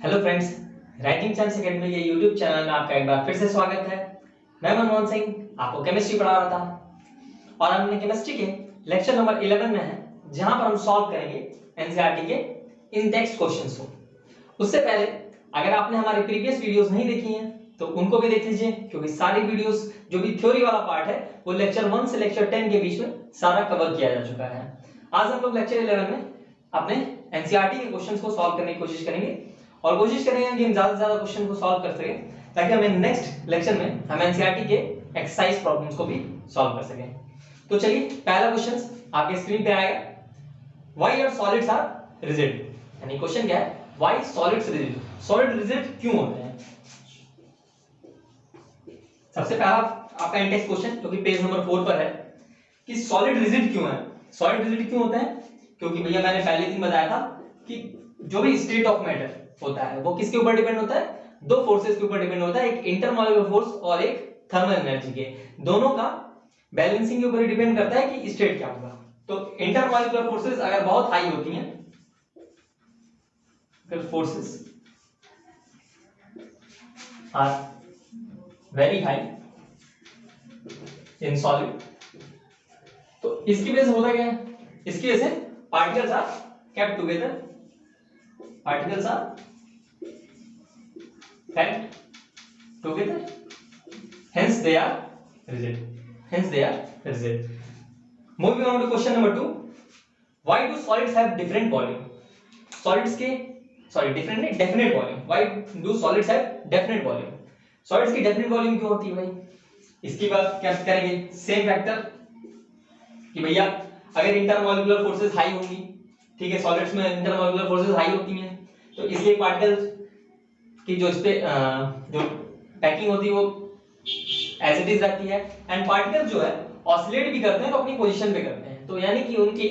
Hello friends, writing chance academy के YouTube channel में आपका एक बार फिर से स्वागत है। मैं मनमोहन सिंह आपको केमिस्ट्री पढ़ा रहा था और हम अपने केमिस्ट्री के लेक्चर नंबर 11 में है, जहां पर हम सॉल्व करेंगे एनसीईआरटी के इन टेक्स्ट क्वेश्चंस को। उससे पहले अगर आपने हमारे प्रीवियस वीडियोस नहीं देखी हैं तो उनको भी देख लीजिए, क्योंकि सारी वीडियोस जो भी थ्योरी वाला पार्ट है वो लेक्चर 1 से लेक्चर 10 के बीच में सारा कवर किया जा चुका है। आज हम लोग लेक्चर 11 में अपने एनसीईआरटी के क्वेश्चंस को सॉल्व करने की कोशिश करेंगे और कोशिश करेंगे कि हम ज्यादा से ज्यादा क्वेश्चन को सॉल्व कर सकें, ताकि हमें नेक्स्ट लेक्चर में हम एनसीईआरटी के एक्सरसाइज प्रॉब्लम्स को भी सॉल्व कर सकें। तो चलिए, पहला क्वेश्चन आपके स्क्रीन पे आएगा, why are solids are rigid. यानी क्वेश्चन क्या है, why solids rigid. Solid rigid क्यों होते हैं? सबसे पहला आपका इंडेक्स क्वेश्चन जो कि पेज नंबर 4 पर है कि सॉलिड रिजिड क्यों है। सॉलिड रिजिड क्यों होते हैं? क्योंकि भैया मैंने पहले दिन बताया था कि जो भी स्टेट ऑफ मैटर होता है वो किसके ऊपर डिपेंड होता है? दो फोर्सेस के ऊपर डिपेंड होता है, एक इंटरमॉलिक्यूलर फोर्स और एक थर्मल एनर्जी के। दोनों का बैलेंसिंग के ऊपर डिपेंड करता है कि स्टेट क्या होगा। तो इंटरमॉलिक्यूलर फोर्सेस अगर बहुत हाई होती हैं, अगर forces are very high in solid, तो इसकी वजह से होता क्या है? इसकी वजह से particles are kept together, particles are kept together, hence they are rigid. Moving on to question number 2, why do solids have different volume? definite volume. Why do solids have definite volume? Solids की definite volume क्यों होती है भाई? इसकी बात क्या करेंगे? Same factor कि भैया अगर इंटरमॉलिक्यूलर फोर्सेस हाई होंगी, ठीक है, सॉलिड्स में इंटरमॉलिक्यूलर फोर्सेस हाई होती हैं, तो इसलिए पार्टिकल्स की जो इस पे जो पैकिंग होती है वो एज इट इज रहती है, एंड पार्टिकल्स जो है ऑसिलेट भी करते हैं तो अपनी पोजीशन पे करते हैं, तो यानी कि उनकी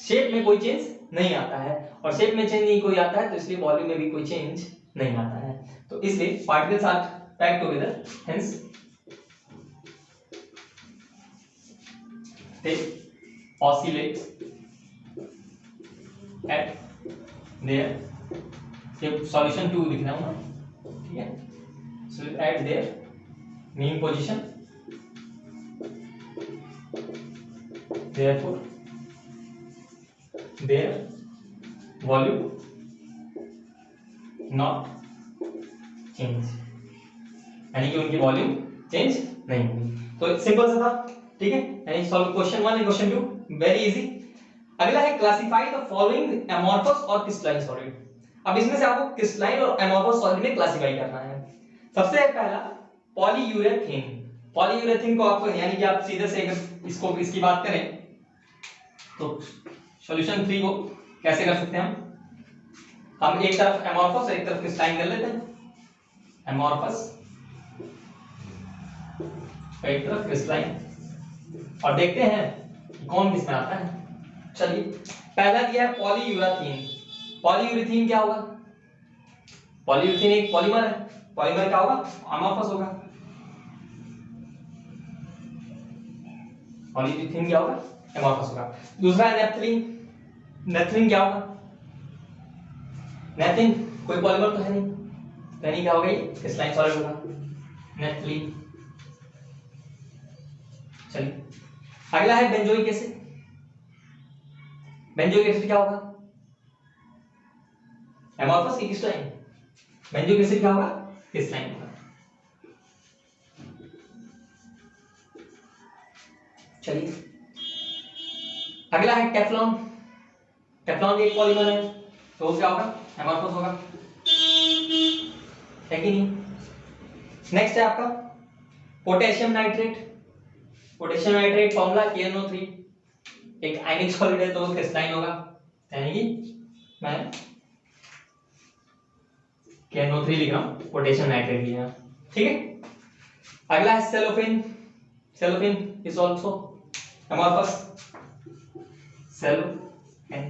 शेप में कोई चेंज नहीं आता है, और शेप में चेंज नहीं कोई आता है तो इसलिए वॉल्यूम में भी कोई चेंज नहीं आता है। तो इसलिए particles are packed together, hence they oscillate at their, ये सॉल्यूशन 2 लिखना होगा, ठीक है, so at their mean position, therefore their volume not change, यानी कि उनकी वॉल्यूम चेंज नहीं होगी। तो सिंपल सा था, ठीक है, यानी solve question 1 and question 2 very easy. अगला है क्लासिफाई द फॉलोइंग एमोर्फस और क्रिस्टलाइन सॉलिड। अब इसमें से आपको क्रिस्टलाइन और एमोर्फस सॉलिड में क्लासिफाई करना है। सबसे पहला पॉलीयूरेथीन। पॉलीयूरेथीन को आपको, यानी कि आप सीधे से इसको इसकी बात करें तो सॉल्यूशन 3 को कैसे कर सकते हैं हम एक तरफ एमोर्फस और एक तरफ क्रिस्टलाइन कर लेते हैं। एमोर्फस एक तरफ क्रिस्टलाइन, और देखते हैं कौन किसमें आता है। चलिए, पहला दिया है पॉलीयूरेथीन। पॉलीयूरेथीन क्या होगा? पॉलीयूरेथीन एक पॉलीमर है, पॉलीमर क्या होगा? अमोर्फस होगा। पॉलीयूरेथीन क्या होगा? अमोर्फस होगा। दूसरा है नेफ्थलीन। नेफ्थलीन क्या होगा? नेफ्थलीन कोई पॉलीमर तो है नहीं, तो यानी क्या होगा? ये क्रिस्टलाइन सॉलिड होगा, नेफ्थलीन। चलिए, अगला है बेंजोइक एसिड। बेंजोइक एसिड क्या होगा? एमोर्फस की क्रिस्टलाइन? बेंजोइक एसिड क्या होगा? क्रिस्टलाइन होगा। चलिए, अगला है टेफ्लॉन। टेफ्लॉन एक पॉलीमर है, तो वो क्या होगा? एमोर्फस होगा, है कि नहीं? नेक्स्ट है आपका potassium nitrate. Potassium nitrate formula KNO3, एक आयनिक सॉलिड है तो क्रिस्टलाइन होगा, यानी कि मैं KNO3 लिख रहा हूं, पोटेशियम नाइट्रेट लिया, ठीक है। अगला है cellophane. Cellophane is also amorphous, cellophane.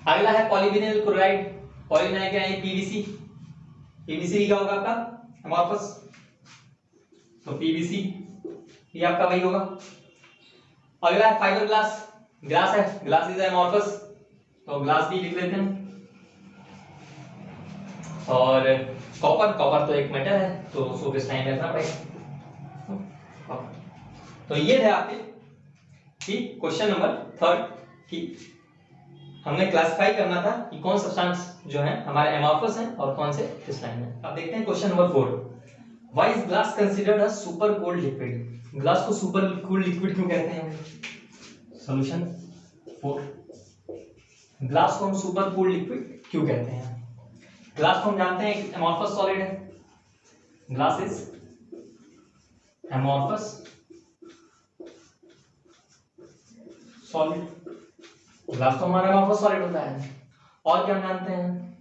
अगला है पॉलीविनाइल क्लोराइड। पॉलीविनाइल क्या है? PVC। PVC क्या होगा आपका? एमोर्फस, तो PVC ये आपका वही होगा। अगला है फाइबर ग्लास। ग्लास है, ग्लास इज एमोर्फस, तो ग्लास भी लिख लेते हैं। और कॉपर तो एक मेटल है, तो उसको किस टाइम रखना पड़ेगा। तो ये है आपके कि क्वेश्चन नंबर 3 कि हमने क्लासिफाई करना था कि कौन सब्सटेंस जो है हमारे एमॉर्फस हैं और कौन से क्रिस्टलाइन हैं। अब देखते हैं question number 4, why is glass considered a super cold liquid. Glass को सुपर कोल्ड लिक्विड क्यों कहते हैं? सॉल्यूशन 4, ग्लास को हम सुपर कोल्ड लिक्विड क्यों कहते हैं? ग्लास को हम जानते हैं एक एमॉर्फस सॉलिड है, glass is amorphous solid, glass तो हमारा एमॉर्फस सॉलिड होता है। और क्या जानते हैं?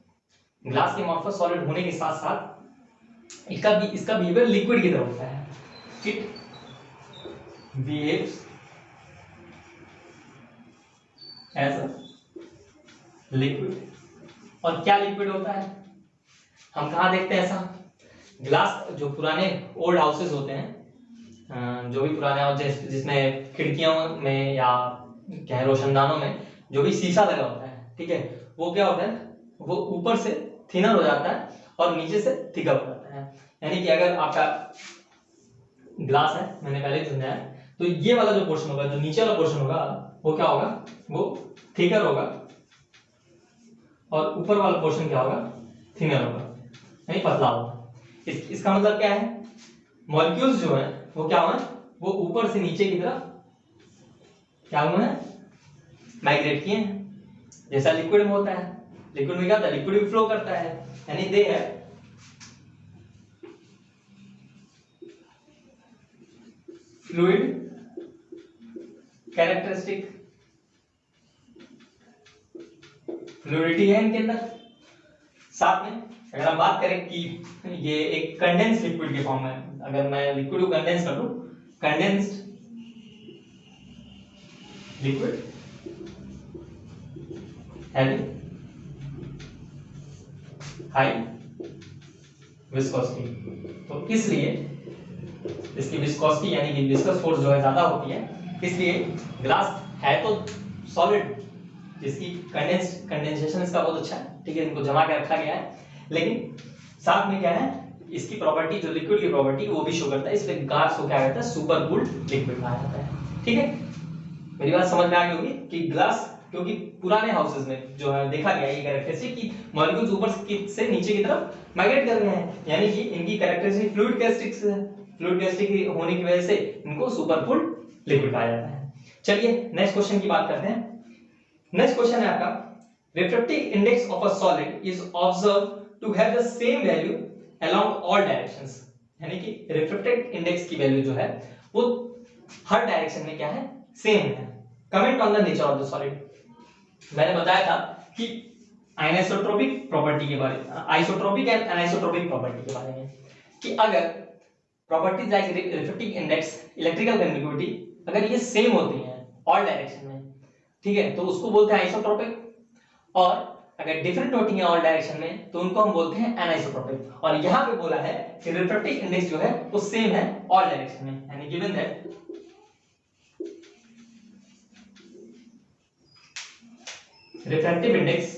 ग्लास के एमॉर्फस सॉलिड होने के साथ साथ इसका बिहेवियर लिक्विड की तरह होता है। It behaves as a liquid. और क्या लिक्विड होता है? हम कहाँ देखते हैं ऐसा? ग्लास जो पुराने ओल्ड हाउसेस होते हैं, जो भी पुराने हाउस जिसमें खिड़कियों में या क्या है रोशनदानों में जो भी शीशा लगा होता है, ठीक है, वो क्या होता है, वो ऊपर से थिनर हो जाता है और नीचे से थिकर हो जाता है। यानी कि अगर आपका ग्लास है, मैंने पहले ही समझाया, तो ये वाला जो पोर्शन होगा, जो नीचे वाला पोर्शन होगा, वो क्या होगा, वो थिकर होगा और ऊपर वाला पोर्शन क्या होगा, थिनर होगा, यानी पतला होगा। इसका मतलब क्या है? मॉलिक्यूल्स जो है वो क्या हुआ, वो ऊपर से नीचे की तरफ क्या हुआ है, माइग्रेट किए हैं, जैसा लिक्विड में होता है। लिक्विड में क्या होता है, लिक्विड भी फ्लो करता है, यानी दे है फ्लूइड कैरेक्टरिस्टिक, फ्लूइडिटी है इनके अंदर। साथ में अगर हम बात करें कि ये एक कंडेंस लिक्विड के फॉर्म में, अगर मैं लिक्विड को कंडेंस कर दूं, condensed liquid having high viscosity, तो इसलिए इसकी विस्कोसिटी यानी कि विस्कस फोर्स जो है ज्यादा होती है, इसलिए ग्लास है तो सॉलिड जिसकी कंडेंसेशन इसका बहुत अच्छा है, ठीक है, इनको जमा के रखा गया है, लेकिन साथ में क्या है, इसकी प्रॉपर्टी जो लिक्विड की प्रॉपर्टी वो भी शो करता है, इसलिए ग्लास को क्या कहता है, सुपर कूल्ड लिक्विड कहा जाता है। ठीक है, मेरी बात समझ में आ गई होगी कि ग्लास, क्योंकि पुराने हाउसेस में जो है देखा गया ये कैरेक्टरिस्टिक कि मॉलिक्यूल्स ऊपर से नीचे की तरफ माइग्रेट कर रहे हैं, यानी कि इनकी कैरेक्टरिस्टिक फ्लूइड कैरेक्टरिस्टिक्स है, फ्लूइड कैरेक्टरिस्टिक होने की वजह से इनको सुपर कूल्ड लिक्विड कहा जाता है। चलिए नेक्स्ट क्वेश्चन की बात करते हैं। नेक्स्ट क्वेश्चन है आपका, refractive index of a solid is observed to have the same value along all directions, यानी कि रिफ्रैक्टिव इंडेक्स की वैल्यू जो है वो हर डायरेक्शन में क्या है, सेम है। Comment on the nature of the solid. मैंने बताया था कि आइसोट्रोपिक प्रॉपर्टी के बारे में, आइसोट्रोपिक एंड अनिसोट्रोपिक प्रॉपर्टी के बारे में, कि अगर properties like refractive index, electrical conductivity अगर ये सेम होती हैं ऑल डायरेक्शन में, ठीक है, तो उसको बोलते हैं आइसोट्रोपिक, और अगर डिफरेंट होती हैं ऑल डायरेक्शन में तो उनको हम बोलते हैं अनिसोट्रोपिक। और यहां पे बोला है कि रिफ्रैक्टिव इंडेक्स जो है वो सेम है ऑल डायरेक्शन में, यानी given that refractive index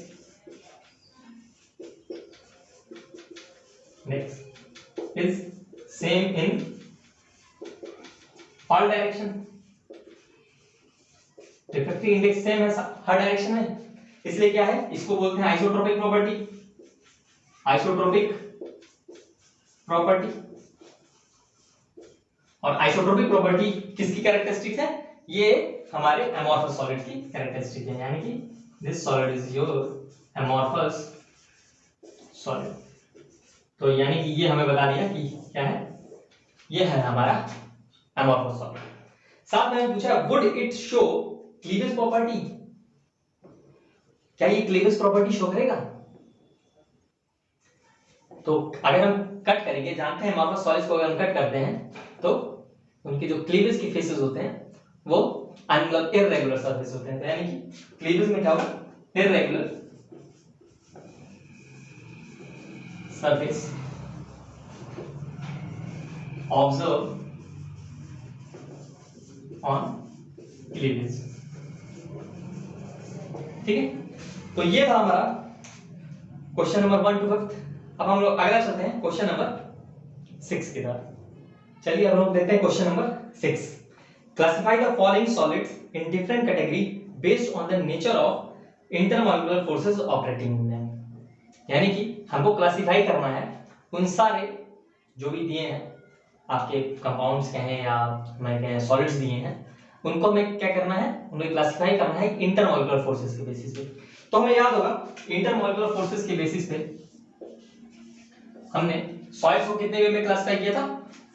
is same in all direction। refractive index same है हर डायरेक्शन में, इसलिए क्या है, इसको बोलते हैं आइसोट्रोपिक प्रॉपर्टी। आइसोट्रोपिक प्रॉपर्टी, और आइसोट्रोपिक प्रॉपर्टी किसकी कैरेक्टरिस्टिक है, ये हमारे एमॉर्फस सॉलिड की कैरेक्टरिस्टिक है, यानी कि this solid is your amorphous solid। तो यानी कि ये हमें बता दिया कि क्या है, ये है हमारा amorphous solid। साथ में पूछा would it show cleavage property, क्या ये cleavage property शो करेगा? तो अगर हम कट करेंगे, जानते हैं amorphous solids को अगर हम कट करते हैं तो उनके जो cleavage की फेसेस होते हैं वो इर्रेगुलर सरफेस होते हैं, तो यानी कि क्लीवेज में क्या होगा, irregular surface observe on cleavage. ठीक है, तो ये था हमारा क्वेश्चन नंबर 1 टू 5। अब हम लोग अगला चलते हैं क्वेश्चन नंबर 6 की तरफ। चलिए अब हम लोग देखते हैं question number 6। Classify the following solids in different category based on the nature of intermolecular forces operating in them. यानी कि हमको क्लासिफाई करना है उन सारे जो भी दिए हैं आपके कंपाउंड्स कहें या मैं कहें सॉलिड्स दिए हैं, उनको हमें क्या करना है, उन्हें क्लासिफाई करना है इंटरमॉलिक्यूलर फोर्सेस के बेसिस पे। तो हमें याद होगा इंटरमॉलिक्यूलर फोर्सेस के बेसिस पे हमने सॉलिड्स को कितने वे में क्लासिफाई किया था,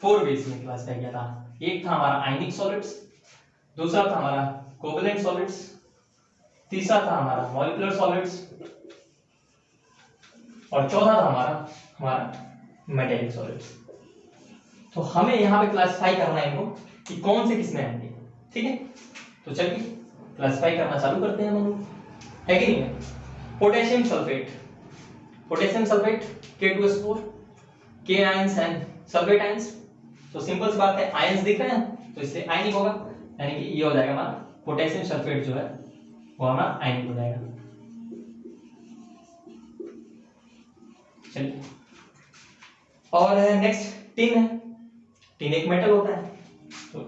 4 वेज में क्लासिफाई किया था। एक था हमारा आयनिक सॉलिड्स, दूसरा था हमारा कोवैलेंट सॉलिड्स, तीसरा था हमारा मॉलिक्यूलर सॉलिड्स और चौथा था हमारा मेटेलिक सॉलिड्स। तो हमें यहाँ पे क्लासिफाई करना है इनको कि कौन से किसमें आएंगे। ठीक है, तो चलिए क्लासिफाई करना चालू करते हैं हम लोग, है कि नहीं। Potassium sulphate, potassium sulphate K2S4, K ions and sulphate ions. तो सिंपल सी बात है, आयंस दिख रहे हैं तो इसलिए आयनिक होगा, यानी कि ये हो जाएगा हमारा पोटेशियम सल्फेट जो है वो हमारा आयनिक हो जाएगा। चलिए, और नेक्स्ट टिन है। टिन एक मेटल होता है, तो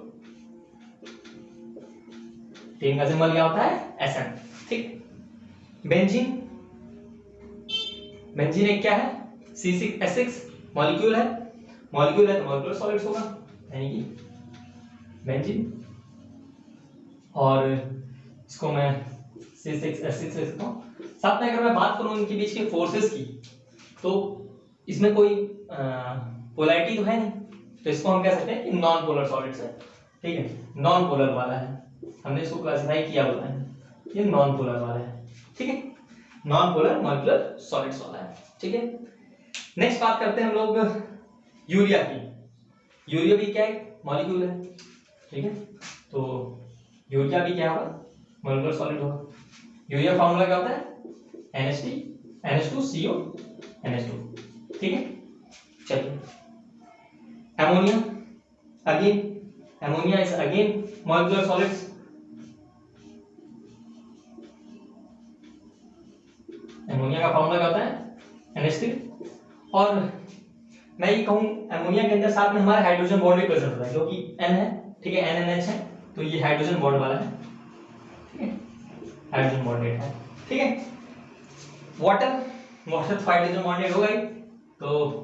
टिन का सिंबल क्या होता है, Sn। ठीक, बेंजीन, बेंजीन एक क्या है, C6H6 मॉलिक्यूल है, मॉलिक्यूल है तो मॉलिक्यूलर सॉलिड्स होगा, यानी कि बेंजीन। और इसको मैं C6H6 लिखता हूं। साथ में अगर मैं बात करूं इनके बीच के फोर्सेस की, तो इसमें कोई पोलैरिटी तो है नहीं, तो इसको हम कह सकते हैं कि नॉन पोलर सॉलिड्स है। ठीक है, नॉन पोलर वाला है, हमने इसको क्लासिफाई किया हुआ है, ये नॉन पोलर वाला है। ठीक है, नॉन पोलर मॉलिक्यूलर सॉलिड्स वाला है। ठीक है, नेक्स्ट बात करते हैं हम लोग यूरिया की। यूरिया भी क्या है, मॉलिक्यूल है। ठीक है, तो यूरिया भी क्या होगा, मॉलिक्यूलर सॉलिड होगा। यूरिया फार्मूला क्या होता है, NH3 NH2CO NH2। ठीक है, चलिए ammonia, again ammonia is again molecular solids. Ammonia का फार्मूला क्या होता है, NH3। और मैं ये कहूं अमोनिया के अंदर साथ में हमारा हाइड्रोजन बॉन्ड भी प्रेजेंट होता है, जो कि N है। ठीक है, NNH है, तो ये हाइड्रोजन बॉन्ड वाला है। ठीक है, हाइड्रोजन बॉन्डेड है। ठीक है, वाटर, वाटर तो हाइड्रोजन बॉन्डेड होगा ही, तो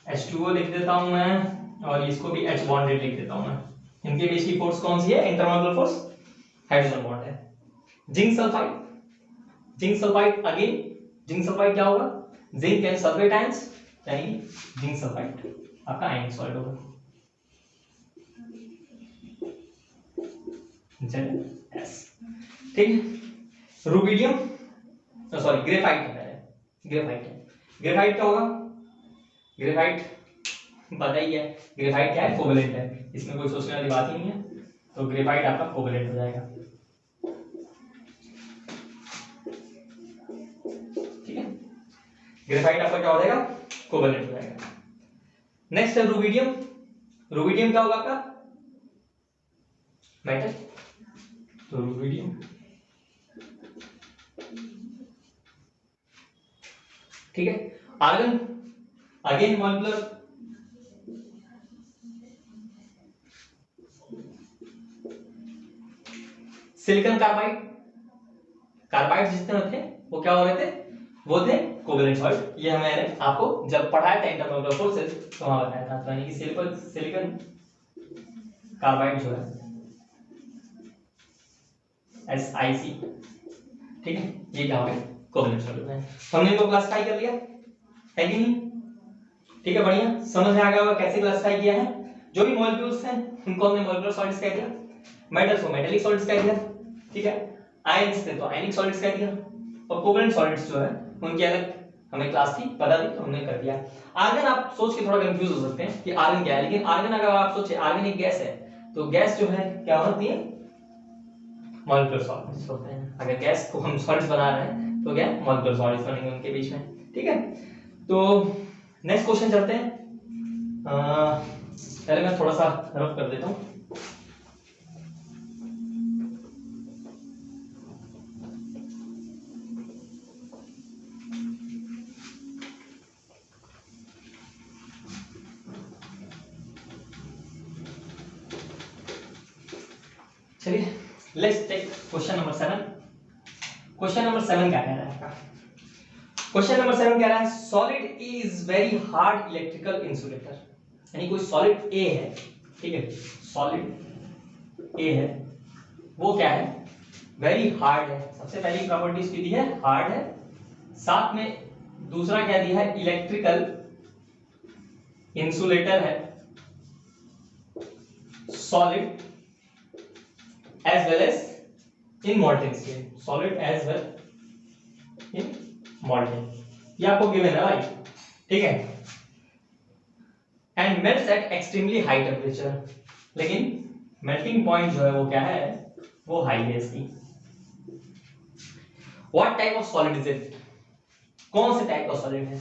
H2O लिख देता हूं मैं, और इसको भी H बॉन्डेड लिख देता हूं मैं। इनके बीच की फोर्स कौन सी है, इंटरमॉलिक्यूलर फोर्स, हाइड्रोजन बॉन्ड है। Zinc sulphide, zinc sulphide again, zinc sulphide क्या होगा, जिंक एंड सल्फेट आयंस, यानी जिंक सल्फाइड आपका आयनिक सॉलिड होगा। यस, ठीक है। रुबिडियम, सॉरी ग्रेफाइट है पहले, ग्रेफाइट है। ग्रेफाइट क्या होगा, ग्रेफाइट पता ही है, ग्रेफाइट क्या है, कोवैलेंट है, इसमें कोई सोचने वाली बात ही नहीं है, तो ग्रेफाइट आपका कोवैलेंट हो जाएगा। ठीक है, ग्रेफाइट आपका क्या हो जाएगा, कोवैलेंट हो जाएगा। नेक्स्ट है रुबिडियम। रुबिडियम क्या होगा आपका, मेटल, तो रुबिडियम। ठीक है, argon again molecular, silicon carbide, carbide जितने थे वो क्या हो रहे थे, वो थे कोवैलेंट सॉलिड। ये मैंने आपको जब पढ़ाया था इंटरमॉलिक्यूलर फोर्सेस तो वहां बताया था, तो यानी कि सिलिकॉन कार्बाइड जो है SiC, ठीक है, ये क्या हो गया, कोवैलेंट सॉलिड है। हमने इनको क्लासिफाई कर लिया है कि नहीं। ठीक है, बढ़िया, समझ में आ गया होगा कैसे क्लासिफाई किया है। जो भी मॉलिक्यूल्स हैं उनको हमने मॉलिक्यूलर सॉलिड्स कह दिया, मेटल्स को मेटेलिक सॉलिड्स कह दिया। ठीक है, आयंस थे तो आयनिक सॉलिड्स कह दिया, और कोवैलेंट सॉलिड्स जो है उनकी अलग हमें क्लास थी, पता थी, तो हमने कर दिया। आर्गन आप सोच के थोड़ा कंफ्यूज हो सकते हैं कि आर्गन क्या है, लेकिन आर्गन अगर आप सोचे आर्गन एक गैस है, तो गैस जो है क्या होती है, मॉलिक्यूलर सॉलिड्स होते हैं। अगर गैस को हम सॉलिड्स बना रहे हैं तो क्या मॉलिक्यूलर सॉलिड्स बनेंगे उनके बीच में। ठीक है, तो नेक्स्ट क्वेश्चन चलते हैं। पहले मैं थोड़ा सा रफ कर देता हूं। चलिए let's take question number 7। Question number 7 क्या कह रहा है? क्वेश्चन नंबर 7 कह रहा है solid is very hard electrical insulator. यानी कोई सॉलिड ए है, ठीक है, सॉलिड ए है, वो क्या है? वेरी हार्ड है। सबसे पहली प्रॉपर्टी इसकी दी है हार्ड है, साथ में दूसरा क्या दिया है? इलेक्ट्रिकल इंसुलेटर है, solid as well as in molten state, solid as well in molten, ये आपको गिवन है भाई, ठीक है। And melts at extremely high temperature, लेकिन मेल्टिंग पॉइंट जो है वो क्या है? वो हाई है इसकी। What type of solid is it? कौन से टाइप का सॉलिड है?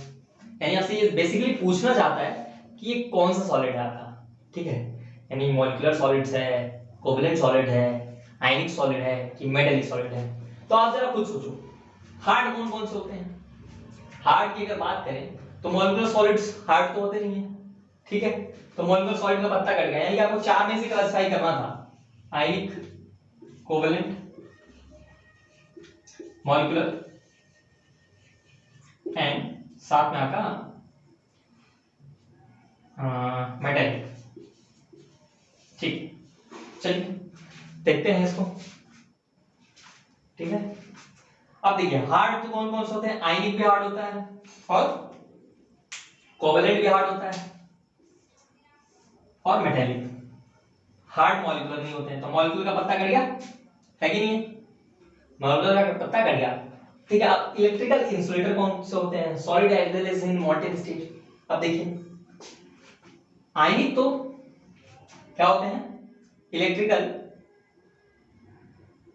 यानी आपसे ये बेसिकली पूछना चाहता है कि ये कौन सा सॉलिड है आपका, ठीक है। यानी मॉलिक्यूलर सॉलिड्स है, कोवलेंट सॉलिड है, आयनिक सॉलिड है कि मेटेलिक सॉलिड है। तो आप जरा खुद सोचो, हार्ड कौन कौन से होते हैं? हार्ड की अगर बात करें तो मॉलिक्यूलर सॉलिड्स हार्ड तो होते नहीं है, ठीक है। तो मॉलिक्यूलर सॉलिड का पत्ता कट गया, यानी कि आपको चार में से क्लासिफाई करना था, आयनिक, कोवलेंट, मॉलिक्यूलर एंड साथ में आपका मेटेलिक, ठीक। चलिए देखते हैं इसको, ठीक है। अब देखिए हार्ड तो कौन कौन से होते हैं? आयनिक भी हार्ड होता है और कोवलेंट भी हार्ड होता है और मेटेलिक। हार्ड मॉलिक्यूलर नहीं होते हैं। तो मॉलिक्यूलर का पत्ता कट गया है कि नहीं? मॉलिक्यूलर का पत्ता कट गया, ठीक है। अब इलेक्ट्रिकल इंसुलेटर कौन से होते हैं? Solid as well as in molten state. अब देखिए आयनिक तो क्या होते हैं? इलेक्ट्रिकल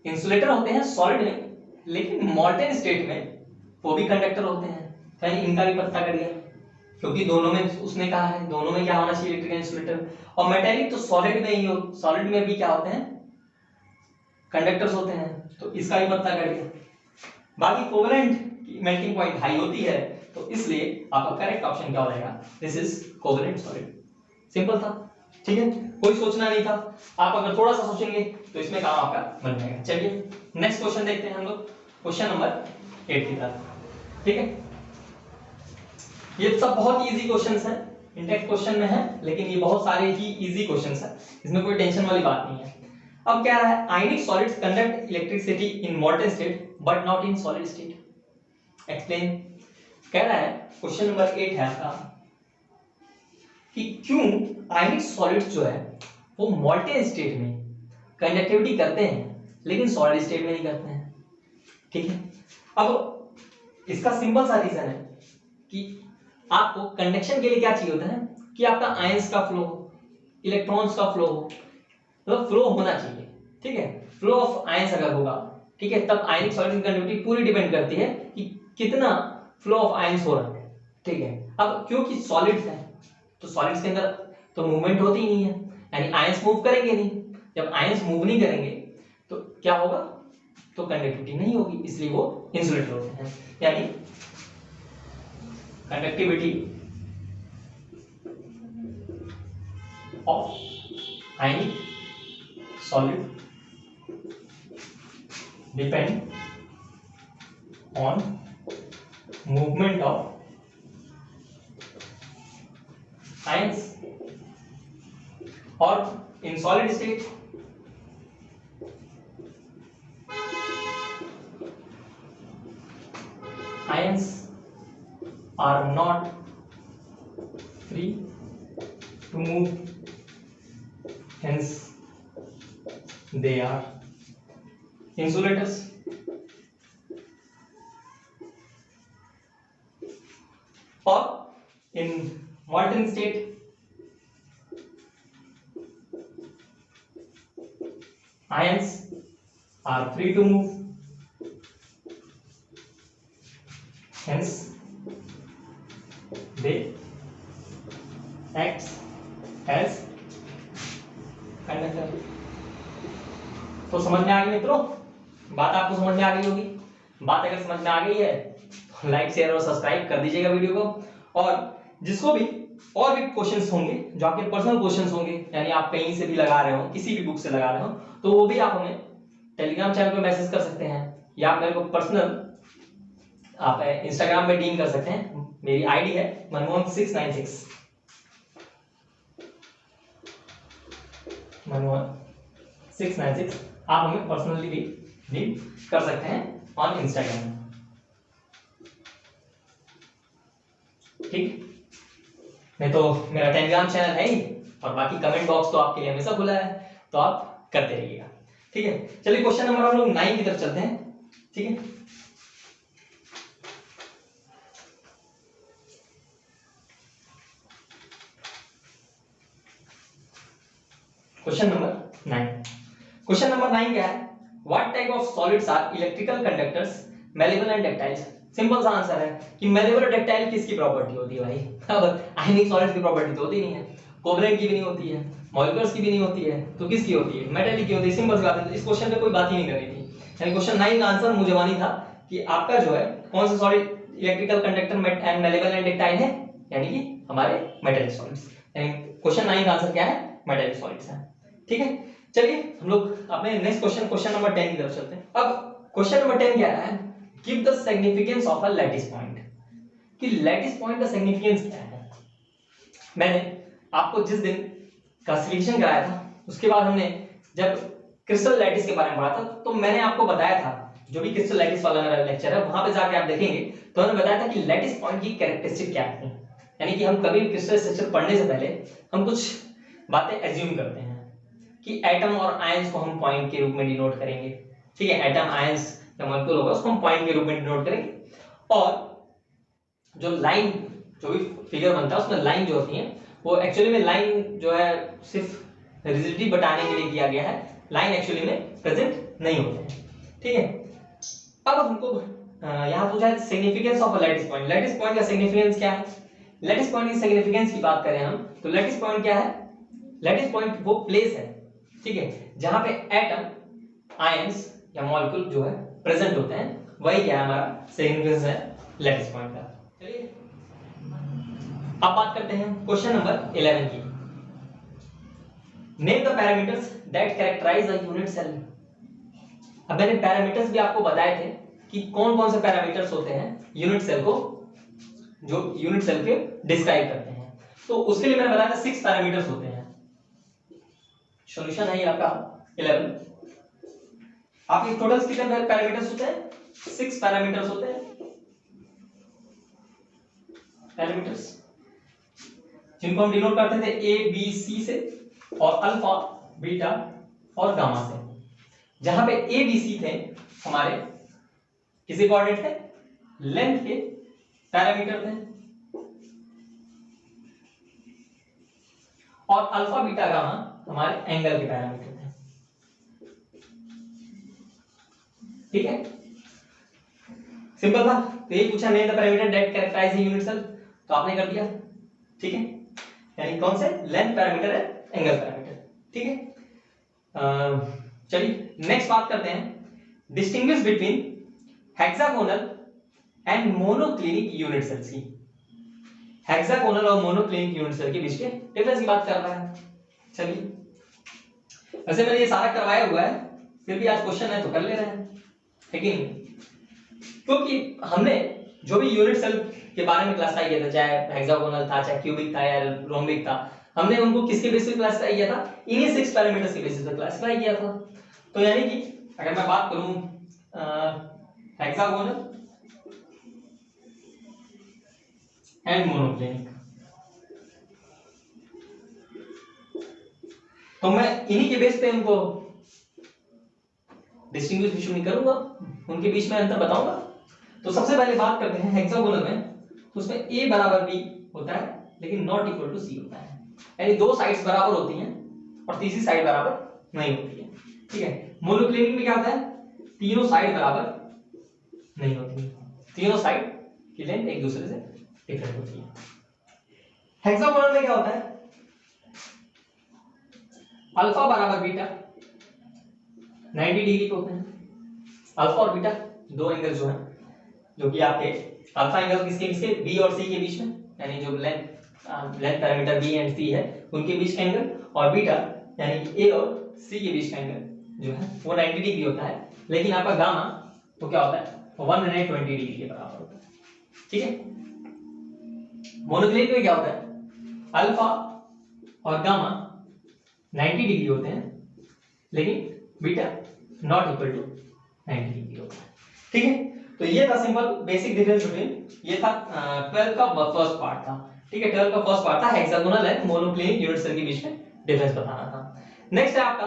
इंसुलेटर होते हैं सॉलिड में, लेकिन मॉल्टेन स्टेट में वो भी कंडक्टर होते हैं। यानी इनका भी पत्ता कट गया, क्योंकि दोनों में उसने कहा है दोनों में क्या होना चाहिए? Electrical insulator. और मेटेलिक तो सॉलिड में ही हो, सॉलिड में भी क्या होते हैं? कंडक्टर्स होते हैं, तो इसका भी पत्ता कट गया। बाकी कोवलेंट की मेल्टिंग पॉइंट हाई होती है, तो इसलिए आपका करेक्ट ऑप्शन क्या हो जाएगा? This is covalent solid. Simple था, ठीक है, कोई सोचना नहीं था। आप अगर थोड़ा सा सोचेंगे तो इसमें काम आपका बन जाएगा। चलिए नेक्स्ट क्वेश्चन देखते हैं हम लोग, क्वेश्चन नंबर 8 की तरफ, ठीक है। ये सब बहुत इजी क्वेश्चंस हैं, इंटेक्स क्वेश्चन में है, लेकिन ये बहुत सारे ही इजी क्वेश्चंस हैं, इसमें कोई टेंशन वाली बात नहीं है। अब क्या है? आयनिक solids conduct electricity in molten state but not in solid state. Explain. कह रहा है क्वेश्चन नंबर 8 है आपका कि क्यों आयनिक सॉलिड्स जो है वो मॉल्टेन स्टेट में कंडक्टिविटी करते हैं लेकिन सॉलिड स्टेट में नहीं करते हैं, ठीक है। अब इसका सिंपल सा रीजन है कि आपको कंडक्शन के लिए क्या चाहिए होता है? कि आपका आयंस का फ्लो, इलेक्ट्रॉन्स का फ्लो, मतलब फ्लो होना चाहिए, ठीक है। फ्लो ऑफ आयंस अगर होगा, ठीक है, तब आयनिक सॉलिड की कंडक्टिविटी पूरी डिपेंड करती है कि कितना फ्लो ऑफ आयंस हो रहा है, ठीक है। अब क्योंकि सॉलिड्स है तो सॉलिड्स के अंदर तो मूवमेंट होती ही नहीं है, यानी आयंस मूव करेंगे नहीं। जब आयंस मूव नहीं करेंगे तो क्या होगा? तो कंडक्टिविटी नहीं होगी, इसलिए वो इंसुलेटर होते हैं। यानी conductivity of ionic solid depend on movement of ions, और in solid state ions are not free to move, hence they are insulators. Or in molten state ions are free to move, hence they act as conductor. तो समझ में आ गई मित्रों? बात आपको समझ में आ गई होगी। बात अगर समझ में आ गई है तो लाइक शेयर और सब्सक्राइब कर दीजिएगा वीडियो को, और जिसको भी और भी क्वेश्चंस होंगे जो आपके पर्सनल क्वेश्चंस होंगे, यानी आप कहीं से भी लगा रहे हो, किसी भी बुक से लगा रहे हो, तो वो भी आप हमें टेलीग्राम चैनल पे मैसेज कर सकते हैं या आप मेरे को पर्सनल आप इंस्टाग्राम पे डीएम कर सकते हैं। मेरी आईडी है मनमोहन696 मनमोहन696। आप हमें पर्सनली भी डीएम कर सकते हैं ऑन इंस्टाग्राम। ठीक, नहीं तो मेरा टेलीग्राम चैनल है ही, और बाकी कमेंट बॉक्स तो आपके लिए हमेशा खुला है, तो आप करते रहिएगा। ठीक है, चलिए क्वेश्चन नंबर हम लोग 9 की तरफ चलते हैं। ठीक है, क्वेश्चन नंबर 9। क्वेश्चन नंबर 9 क्या है? What type of solids are electrical conductors, malleable and ductiles. Simple सा आंसर है कि मेलेबल और डक्टाइल किसकी प्रॉपर्टी होती है भाई? अब आयनिक सॉलिड्स की प्रॉपर्टी तो होती नहीं है, कोवलेंट की भी नहीं होती है, मॉलिक्यूल्स की भी नहीं होती है, तो किसकी होती है? मेटेलिक की होती है। सिंपल सी बात है, इस क्वेश्चन पे कोई बात ही नहीं करनी थी। यानी क्वेश्चन 9 का आंसर मुझे मानी था कि आपका जो है कौन सा solid electrical conductor and malleable and ductile है, यानी कि हमारे मेटेलिक सॉलिड्स। यानी क्वेश्चन 9 का आंसर क्या है? मेटेलिक सॉलिड्स है। ठीक है, चलिए हम लोग अपने नेक्स्ट क्वेश्चन नंबर 10 की तरफ चलते हैं। अब क्वेश्चन नंबर 10 क्या है? Give the significance of a lattice point. कि लैटिस पॉइंट का सिग्निफिकेंस क्या है? मैंने आपको जिस दिन क्लासिफिकेशन कराया था उसके बाद हमने जब क्रिस्टल लैटिस के बारे में पढ़ा था, तो मैंने आपको बताया था, जो भी क्रिस्टल लैटिस वाला मेरा लेक्चर है वहां पे जाके आप देखेंगे, तो मैंने बताया था कि लैटिस पॉइंट की कैरेक्टरिस्टिक क्या है। यानी कि हम कभी भी क्रिस्टल स्ट्रक्चर पढ़ने से पहले हम कुछ बातें एज्यूम करते हैं कि एटम और आयंस को हम पॉइंट के रूप में डिनोट करेंगे। ठीक है, एटम आयंस या मॉलिक्यूल होगा उसको हम पॉइंट के रूप में डिनोट करेंगे, और जो लाइन, जो भी फिगर बनता है उसमें लाइन जो होती है वो एक्चुअली में लाइन जो है सिर्फ रिजिडिटी बताने के लिए किया गया है, लाइन एक्चुअली में प्रेजेंट नहीं होते हैं। ठीक है, अब हमको यहाँ पूछा है significance of a lattice point. Lattice point का सिग्निफिकेंस क्या है? लैटिस पॉइंट की सिग्निफिकेंस की बात करें हम, तो लैटिस पॉइंट क्या है? लैटिस पॉइंट वो प्लेस है, ठीक है, जहां पे एटम, आयंस या मॉलिक्यूल जो है प्रेजेंट होते हैं, वही क्या है हमारा सिग्निफिकेंस है लैटिस पॉइंट का। चलिए अब बात करते हैं क्वेश्चन नंबर 11 की। Name the parameters that characterize a unit cell. अब मैंने पैरामीटर्स भी आपको बताए थे कि कौन कौन से पैरामीटर्स होते हैं यूनिट सेल को, जो यूनिट सेल के डिस्क्राइब करते हैं। तो उसके लिए मैंने बताया था 6 पैरामीटर्स होते हैं। सॉल्यूशन है ये आपका 11। आपके टोटल कितने पैरामीटर्स होते हैं? 6 पैरामीटर्स होते हैं। पैरामीटर्स जिनको हम डिनोट करते थे ए बी सी से, और अल्फा बीटा और गामा से। जहां पे ए बी सी थे हमारे किसके कोऑर्डिनेट थे? लेंथ के पैरामीटर थे, और अल्फा बीटा गामा हमारे एंगल के पैरामीटर थे। ठीक है, सिंपल था। तो ये पूछा name the parameter that characterize the unit cell, तो आपने कर दिया। ठीक है, यानी कौन से? लेंथ पैरामीटर है, एंगल पैरामीटर। ठीक है, चलिए नेक्स्ट बात करते हैं distinguish between hexagonal and monoclinic unit cells की। हेक्सागोनल और मोनोक्लिनिक यूनिट सेल के बीच के डिफरेंस की बात कर रहा है। चलिए, वैसे मैंने ये सारा करवाया हुआ है, फिर भी आज क्वेश्चन है तो कर ले रहे हैं, लेकिन क्योंकि हमने जो भी यूनिट सेल के बारे में क्लासिफाई किया था, चाहे हेक्सागोनल था, चाहे क्यूबिक था या रोम्बिक था, हमने उनको किसके बेसिस पे क्लासिफाई किया था? इन्हीं 6 पैरामीटर्स के बेसिस पे क्लासिफाई किया था। तो यानी कि अगर मैं बात करूं हेक्सागोनल एंड मोनोक्लिनिक, तो मैं इन्हीं के बेस पे उनको डिस्टिंग्विश इशू नहीं करूंगा, उनके बीच में अंतर बताऊंगा। तो सबसे पहले बात करते हैं हेक्सागोनल में, तो उसमें a बराबर b होता है, लेकिन नॉट इक्वल टू c होता है। यानी 2 साइड्स बराबर होती हैं और तीसरी साइड बराबर नहीं होती है। ठीक है, मोनोक्लिनिक में क्या होता है? तीनों साइड बराबर नहीं होती है, तीनों साइड की लेंथ एक दूसरे से डिफरेंट होती है। हेक्सागोनल में क्या होता है? अल्फा बराबर बीटा 90 डिग्री पे होते हैं। अल्फा और बीटा दो एंगल जो है, जो कि आपके अल्फा एंगल किसके बीच के? बी और सी के बीच में, यानी जो length length parameter B and C है उनके बीच का एंगल, और बीटा यानी कि ए और सी के बीच का एंगल जो है वो 90 डिग्री होता है, लेकिन आपका गामा तो क्या होता है 120 डिग्री के बराबर होता है। ठीक है, मोनोक्लिनिक में क्या होता है अल्फा और गामा 90 डिग्री होते हैं, लेकिन beta not equal to 90 degree होता है। ठीक है, तो ये था सिंपल बेसिक डिफरेंस बिटवीन, ये था 12 का फर्स्ट पार्ट था। ठीक है, 12 का फर्स्ट पार्ट था hexagonal and monoclinic unit cell के बीच में डिफरेंस बताना था। नेक्स्ट है आपका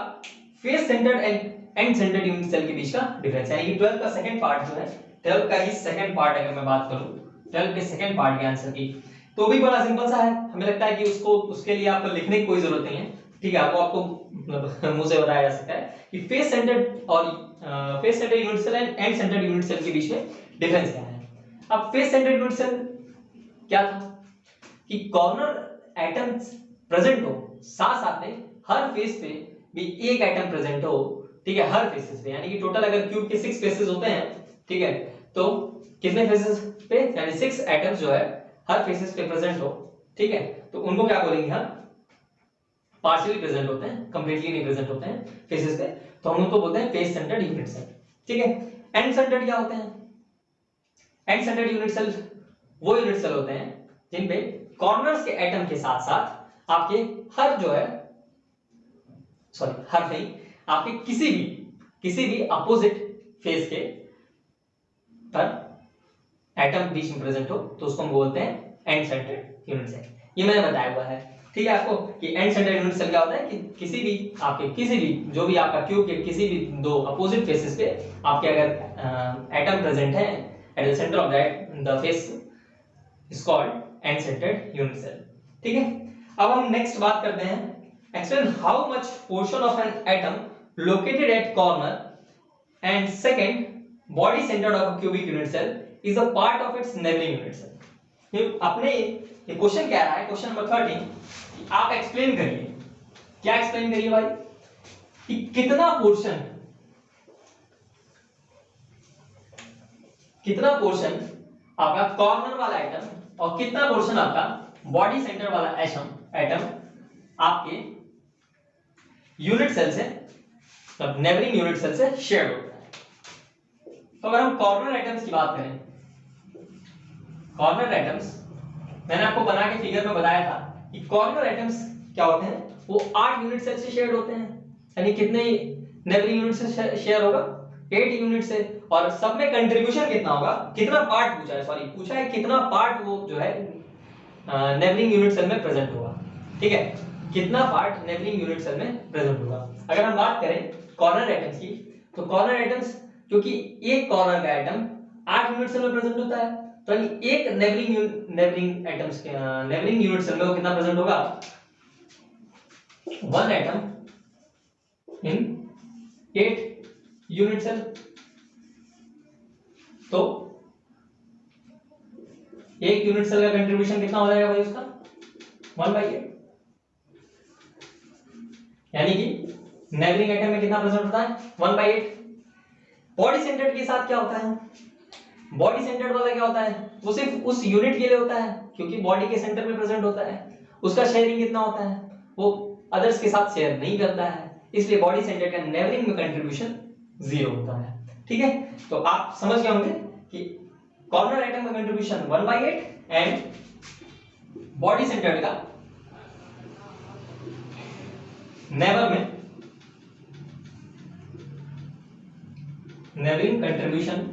face centred and and centred unit cell के बीच का डिफरेंस, यानी कि 12 का सेकंड पार्ट जो है, 12 का ही सेकंड पार्ट अगर मैं बात करूं 12 के सेकंड पार्ट के आंसर की, तो भी बड़ा सिंपल सा है। हमें लगता है कि उसको उसके लिए आपको लिखने की कोई जरूरत नहीं है। ठीक है, वो आपको मतलब मुंह से बताया जा सकता है कि फेस सेंटर्ड और face centred unit cell and and centred unit cell के बीच में डिफरेंस क्या है। अब फेस सेंटर्ड यूनिट सेल क्या था कि कॉर्नर एटम्स प्रेजेंट हो, साथ साथ में हर फेस पे भी एक एटम प्रेजेंट हो। ठीक है, हर फेसेस पे, यानी कि टोटल अगर क्यूब के 6 फेसेस होते हैं, ठीक है, तो कितने फेसेस पे यानी 6 एटम्स जो है हर फेसेस पे प्रेजेंट हो। ठीक है, तो उनको क्या बोलेंगे हम पार्शियली प्रेजेंट होते हैं, कंप्लीटली नहीं प्रेजेंट होते हैं फेसेस पे, तो हम उनको बोलते हैं फेस सेंटर्ड यूनिट सेल। ठीक है, एंड सेंटर्ड क्या होते हैं, एंड सेंटर्ड यूनिट सेल वो यूनिट सेल होते हैं जिन पे कॉर्नर्स के एटम के साथ साथ आपके हर जो है हर नहीं, आपके किसी भी अपोजिट फेस के पर एटम बीच में प्रेजेंट हो, तो उसको हम बोलते हैं एंड सेंटर्ड यूनिट सेल। ये मैंने बताया हुआ है। ठीक है, आपको कि एंड सेंटर्ड यूनिट सेल क्या होता है कि किसी भी जो भी आपका क्यूब के किसी भी दो अपोजिट फेसेस पे आपके अगर एटम प्रेजेंट है at the centre of that the face is called and centred unit cell. ठीक है, अब हम नेक्स्ट बात करते हैं explain how much portion of an atom located at corner and second body centred of a cubic unit cell is a part of its neighbouring unit cell. अपने ये question क्या रहा है, क्वेश्चन नंबर 13 कि आप एक्सप्लेन करिए, क्या explain करिए भाई कि कितना पोर्शन आपका कॉर्नर वाला एटम और कितना पोर्शन आपका बॉडी सेंटर वाला एटम आपके यूनिट सेल से मतलब नेबरिंग यूनिट सेल से शेयर होता है। तो अगर हम कॉर्नर एटम्स की बात करें, कॉर्नर एटम्स मैंने आपको बना के फिगर में बताया था कि कॉर्नर एटम्स क्या होते हैं, वो 8 यूनिट सेल से शेयर होते हैं, यानी कितने नेबरिंग यूनिट से शेयर होगा 8 यूनिट से, और सब में कंट्रीब्यूशन कितना होगा, कितना पार्ट पूछा है कितना पार्ट वो जो है नेबरिंग यूनिट सेल में प्रेजेंट होगा। ठीक है, कितना पार्ट नेबरिंग यूनिट सेल में प्रेजेंट होगा। अगर हम बात करें कॉर्नर एटम्स की, तो कॉर्नर एटम्स क्योंकि एक कॉर्नर का एटम 8 यूनिट सेल में प्रेजेंट होता है, तो एक नेबरिंग एटम्स के नेबरिंग यूनिट सेल में वो कितना प्रेजेंट होगा 1 एटम इन 8 यूनिट सेल। तो एक यूनिट सेल का कंट्रीब्यूशन कितना हो जाएगा भाई उसका 1/8, यानी कि नेबरिंग एटम में कितना प्रेजेंट होता है 1/8। बॉडी सेंटर्ड के साथ क्या होता है, बॉडी सेंटर्ड वाला क्या होता है, वो सिर्फ उस यूनिट के लिए होता है क्योंकि बॉडी के सेंटर में प्रेजेंट होता है, उसका शेयरिंग कितना होता है, वो अदर्स के साथ शेयर नहीं करता है, इसलिए बॉडी सेंटर्ड का नेबरिंग में कंट्रीब्यूशन 0 होता है। ठीक है, तो आप समझ गए होंगे कि कॉर्नर एटम का कंट्रीब्यूशन 1/8 एंड बॉडी सेंटर्ड का नेबरिंग कंट्रीब्यूशन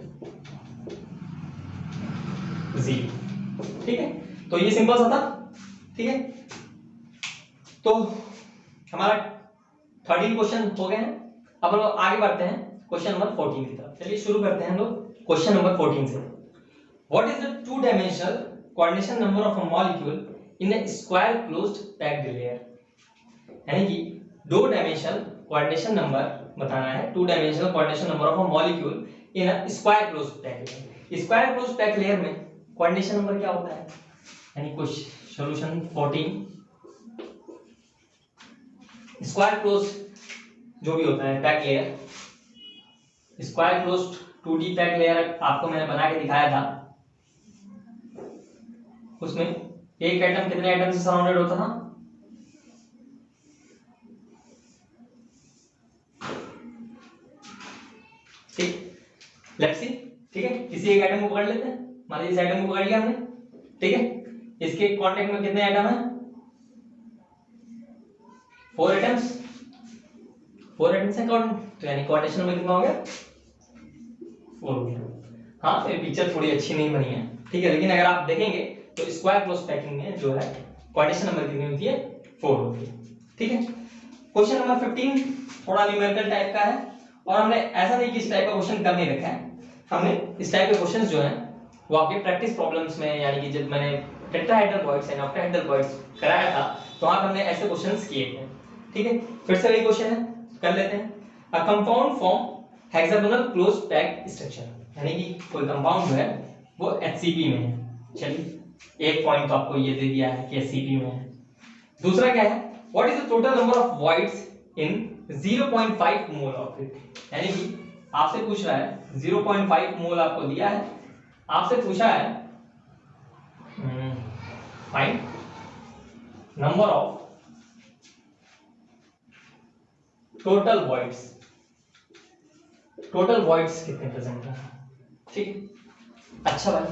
0। ठीक है, तो ये सिंपल सा था। ठीक है, तो हमारा 13 क्वेश्चन हो गए हैं। अब हम लोग आगे बढ़ते हैं क्वेश्चन नंबर 14 की तरफ। चलिए शुरू करते हैं हम लोग क्वेश्चन नंबर 14 से। What is the two dimensional coordination number of a molecule in a square closed packed layer, यानी कि 2 डायमेंशनल कोऑर्डिनेशन नंबर बताना है, 2 dimensional coordination number of a molecule in a square closed packed layer. Square closed packed layer में coordination number क्या होता है, यानी कुछ सॉल्यूशन 14 स्क्वायर क्लोज जो भी होता है pack layer, square close 2D pack layer आपको मैंने बना के दिखाया था, उसमें एक एटम कितने एटम से सराउंडेड होता था? ठीक, लेट्स सी। ठीक है, किसी एक एटम को पकड़ लेते हैं, मान लीजिए इस एटम को पकड़ लिया हमने। ठीक है, इसके कांटेक्ट में कितने एटम है? 4 एटम्स। 4 एटम्स है तो यानी कोऑर्डिनेशन में कितना हो गया? 4 हो गया। हाँ, तो ये पिक्चर थोड़ी अच्छी नहीं बनी है, ठीक है, लेकिन अगर आप देखेंगे तो स्क्वायर क्लोज पैकिंग में जो है कोऑर्डिनेशन नंबर कितनी होती है? 4 होती है। ठीक है, क्वेश्चन नंबर 15 थोड़ा न्यूमेरिकल टाइप का है, और हमने ऐसा नहीं कि इस टाइप का क्वेश्चन कर नहीं रखा है, हमने इस टाइप के क्वेश्चंस जो हैं वो आपके प्रैक्टिस प्रॉब्लम्स में, यानी कि जब मैंने टेट्राहेड्रल बॉइड्स एंड ऑक्टाहेड्रल बॉइड्स कराया था तो वहां पर हमने ऐसे क्वेश्चंस किए थे। ठीक है, फिर से वही क्वेश्चन है, कर लेते हैं। A compound form hexagonal close packed structure, यानी कि कोई कंपाउंड जो है वो HCP में है। चलिए, एक पॉइंट तो आपको ये दे दिया है कि HCP में है। दूसरा क्या है? What is the total number of voids in 0.5 mole of it, यानी कि आपसे पूछ रहा है 0.5 मोल आपको दिया है, आपसे पूछा है find number of total voids. Total voids कितने प्रेजेंट हैं? ठीक है, अच्छा भाई,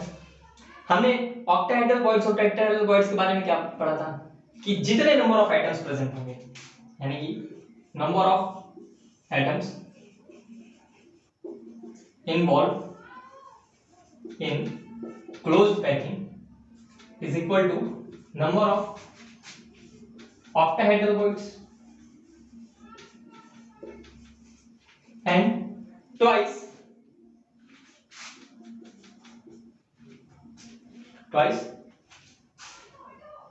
हमने ऑक्टाहेड्रल वॉइड्स और टेट्राहेड्रल वॉइड्स के बारे में क्या पढ़ा था कि जितने नंबर ऑफ एटम्स प्रेजेंट होंगे, यानी कि number of atoms involved in closed packing is equal to number of octahedral voids and twice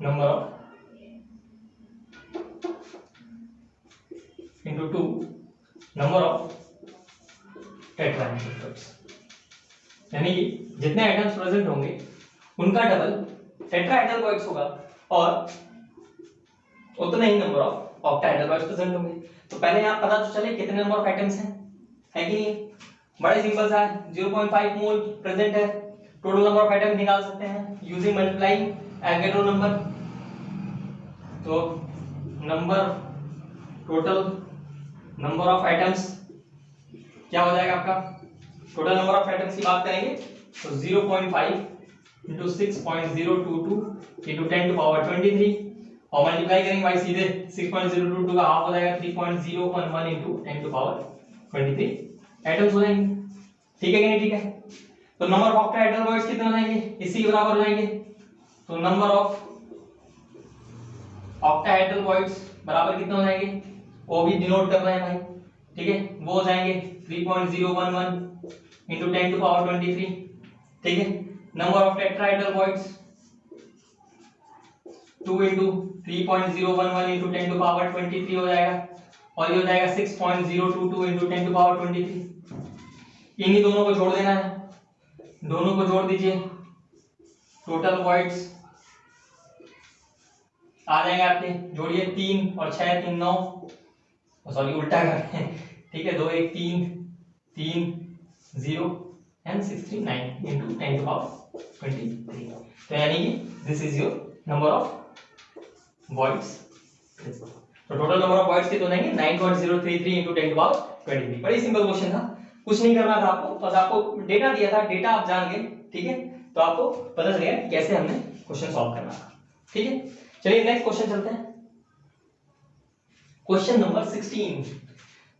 number of into 2 number of tetrahedral voids, यानी कि जितने एटम्स प्रेजेंट होंगे उनका डबल टेट्राहेड्रल वॉइड्स होगा और उतने ही number of octahedral voids present होंगे। तो पहले यहां पता तो चले कितने नंबर ऑफ एटम्स हैं, है कि नहीं? बड़े सिंपल सा है, 0.5 मोल प्रेजेंट है, टोटल नंबर ऑफ एटम्स निकाल सकते हैं यूजिंग मल्टीप्लाइंग एवोगैड्रो नंबर। तो number total number of atoms क्या हो जाएगा आपका? टोटल नंबर ऑफ एटम्स की बात करेंगे तो 0.5 into 6.022 into 10 to power 23 और मल्टीप्लाई करेंगे भाई सीधे 6.022 का हाफ हो जाएगा 3.011 into 10 to power 23 एटम्स हो जाएंगे। ठीक है कि नहीं? ठीक है, तो नंबर ऑफ ऑक्टाहेड्रल वॉइड्स कितने हो जाएंगे? इसी के बराबर हो जाएंगे। तो नंबर ऑफ ऑक्टाहेड्रल वॉइड्स बराबर कितने हो जाएंगे? वो भी डिनोट करना है भाई, ठीक है, वो हो जाएंगे 3.011 into 10 to power 23। ठीक है, number of tetrahedral voids 2 into 3.011 into 10 to power 23 हो जाएगा, और ये हो जाएगा 6.022 into 10 to power 23। इन्हीं दोनों को जोड़ देना है, दोनों को जोड़ दीजिए, टोटल वॉइड्स आ जाएंगे आपके, जोड़िए 3 और 6 3 9, सॉरी उल्टा कर रहे हैं, ठीक है, 2 1 3 3 0 and 6 3 9 into 10 to power 23। तो यानी कि this is your number of voids. तो टोटल नंबर ऑफ वॉइड्स कितने हो जाएंगे? 9.033 into 10 to power 23। बड़ी सिंपल क्वेश्चन था, कुछ नहीं करना था आपको, बस आपको डेटा दिया था, डेटा आप जान गए, ठीक है, तो आपको पता चल गया कैसे हमने क्वेश्चन सॉल्व करना था। ठीक है, चलिए नेक्स्ट क्वेश्चन चलते हैं, क्वेश्चन नंबर 16।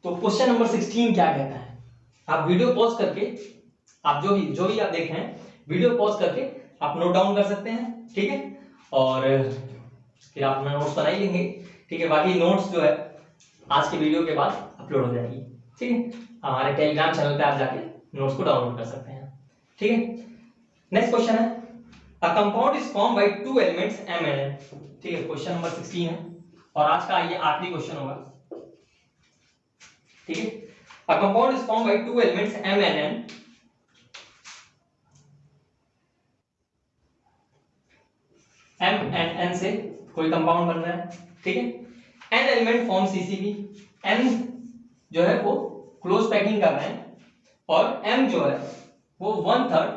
तो क्वेश्चन नंबर 16 क्या कहता है? आप वीडियो पॉज करके, आप जो भी आप देख रहे हैं, वीडियो पॉज करके आप नोट डाउन कर सकते हैं, ठीक है, और फिर आप अपना नोट्स बना ही लेंगे, ठीक है। बाकी नोट्स जो है आज के वीडियो के बाद अपलोड हो जाएगी, ठीक है, हमारे टेलीग्राम चैनल पे आप जाके नोट्स को डाउनलोड कर सकते हैं, ठीक है। नेक्स्ट क्वेश्चन है, a compound is form by two elements M and N, ठीक है, क्वेश्चन नंबर 16 है और आज का ये आखिरी क्वेश्चन होगा, ठीक है। A compound is form by two elements M and N, M and N से कोई कंपाउंड बन रहा है, ठीक है। N element form CCB, N जो है वो क्लोज पैकिंग कर रहे हैं और M जो है वो 1/3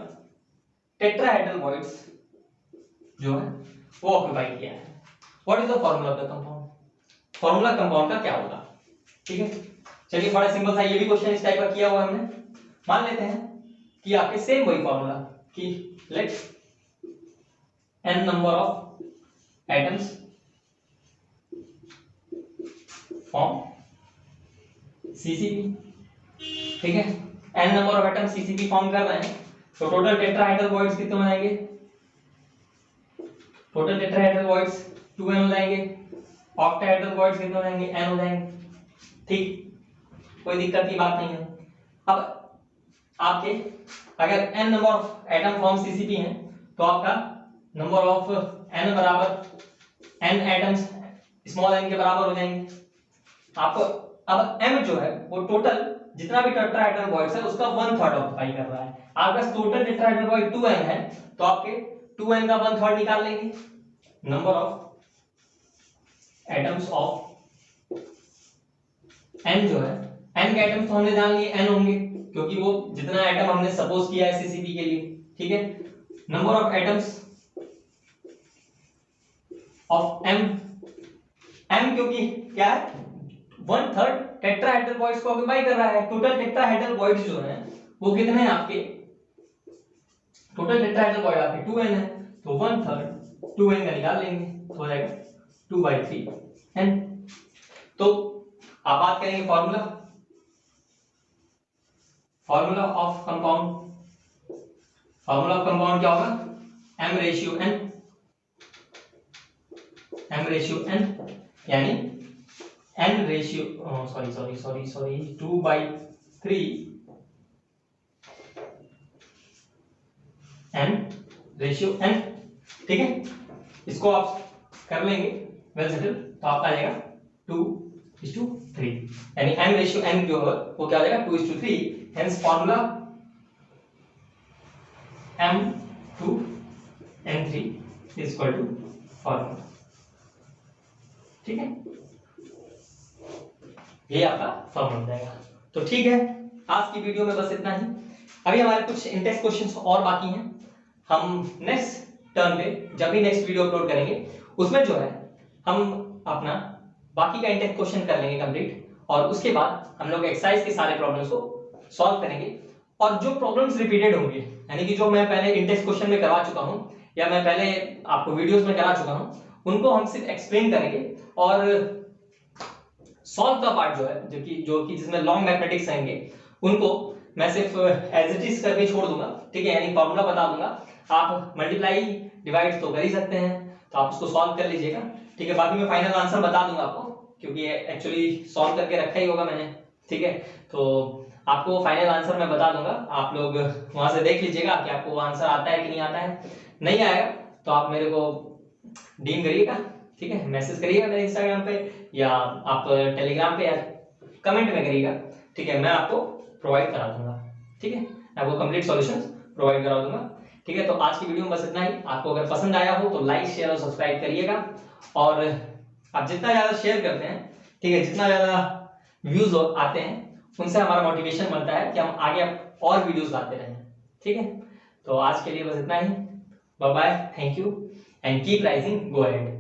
टेट्राहेड्रल वॉइड्स जो है वो ऑक्यूपाई किया है। What is the formula of the compound? Formula compound का क्या होगा? ठीक है, चलिए बड़ा सिंपल था, ये भी क्वेश्चन इस टाइप का किया हुआ है हमने। मान लेते हैं कि आपके सेम वही फॉर्मूला कि let n number of atoms form CCP। ठीक है, n number of atom CCP form कर रहे हैं, तो टोटल टेट्राहेड्रल बॉन्ड्स कितने हो जाएंगे? टोटल टेट्राहेड्रल बॉन्ड्स 2n हो जाएंगे, ऑक्टाहेड्रल बॉन्ड्स कितने हो जाएंगे? n हो जाएंगे। ठीक, कोई दिक्कत की बात नहीं है। अब आपके अगर n number of atom form CCP हैं तो आपका नंबर ऑफ n बराबर n एटम्स स्मॉल n के बराबर हो जाएंगे। आपको अब m जो है वो टोटल जितना भी टेट्राहेड्रल बॉन्ड्स है उसका 1/3 ऑक्यूपाई कर रहा है। आपके पास टोटल टेट्राहेड्रल बॉन्ड 2n है तो आपके 2n का 1/3 निकाल लेंगे। Number of atoms of n जो है, n के एटम्स तो हमने जान लिए n होंगे क्योंकि वो जितना एटम हमने सपोज किया है CCP के लिए। ठीक है, number of atoms of m क्योंकि क्या है 1/3 टेट्राहेड्रल बॉन्ड्स को ऑक्यूपाई कर रहा है। टोटल टेट्राहेड्रल बॉन्ड्स जो हैं वो कितने हैं आपके? टोटल टेट्राहेड्रल बॉन्ड आपके 2n है तो 1/3 2n का निकाल लेंगे तो हो जाएगा 2/3 n। तो आप बात करेंगे formula of compound. Formula of compound क्या होगा? m रेशियो n यानी n ratio sorry 2/3 n ratio n। ठीक है, इसको आप कर लेंगे वेल सेटल तो आपका आ जाएगा 2:3 यानी m रेशियो n जो है वो क्या आ जाएगा? 2:3। Hence formula m2n3 is equal to formula. ठीक है, ये आपका फॉर्मूला जाएगा। तो ठीक है, आज की वीडियो में बस इतना ही। अभी हमारे कुछ इंटेक्स क्वेश्चंस और बाकी हैं, हम नेक्स्ट टर्न पे जब भी नेक्स्ट वीडियो अपलोड करेंगे उसमें जो है हम अपना बाकी का इंटेक्स क्वेश्चन कर लेंगे कंप्लीट, और उसके बाद हम लोग एक्सरसाइज के सारे प्रॉब्लम्स को सॉल्व करेंगे। और जो प्रॉब्लम्स रिपीटेड होंगे यानी कि जो मैं पहले इंटेक्स क्वेश्चन में करवा चुका हूं या मैं पहले आपको वीडियोस में करा चुका हूं उनको हम सिर्फ एक्सप्लेन करेंगे, और सॉल्व का पार्ट जो है जो कि जिसमें लॉन्ग मैथमेटिक्स आएंगे उनको मैं सिर्फ एज इट इज करके छोड़ दूंगा। ठीक है, यानी फॉर्मूला बता दूंगा, आप मल्टीप्लाई डिवाइड तो कर ही सकते हैं तो आप उसको सॉल्व कर लीजिएगा। ठीक है, बाकी मैं फाइनल आंसर बता दूंगा आपको क्योंकि एक्चुअली सॉल्व करके रखा ही होगा मैंने। ठीक है, तो आपको फाइनल आंसर मैं बता दूंगा, आप लोग वहां से देख लीजिएगा कि आपको वो आंसर आता है कि नहीं आता है। नहीं आएगा तो आप मेरे को डीएम करिएगा, ठीक है, मैसेज करिएगा मेरे इंस्टाग्राम पे या आप टेलीग्राम पे या कमेंट में करिएगा। ठीक है, मैं आपको प्रोवाइड करा दूंगा। ठीक है, आपको कंप्लीट सॉल्यूशंस प्रोवाइड करा दूंगा। ठीक है, तो आज की वीडियो में बस इतना ही। आपको अगर पसंद आया हो तो लाइक शेयर और सब्सक्राइब करिएगा, और आप जितना ज्यादा शेयर करते हैं, ठीक है, जितना ज्यादा व्यूज आते हैं उनसे हमारा मोटिवेशन बनता है कि हम आगे और वीडियोस लाते रहें। ठीक है, तो आज के लिए बस इतना ही। Bye bye, thank you and keep rising, go ahead.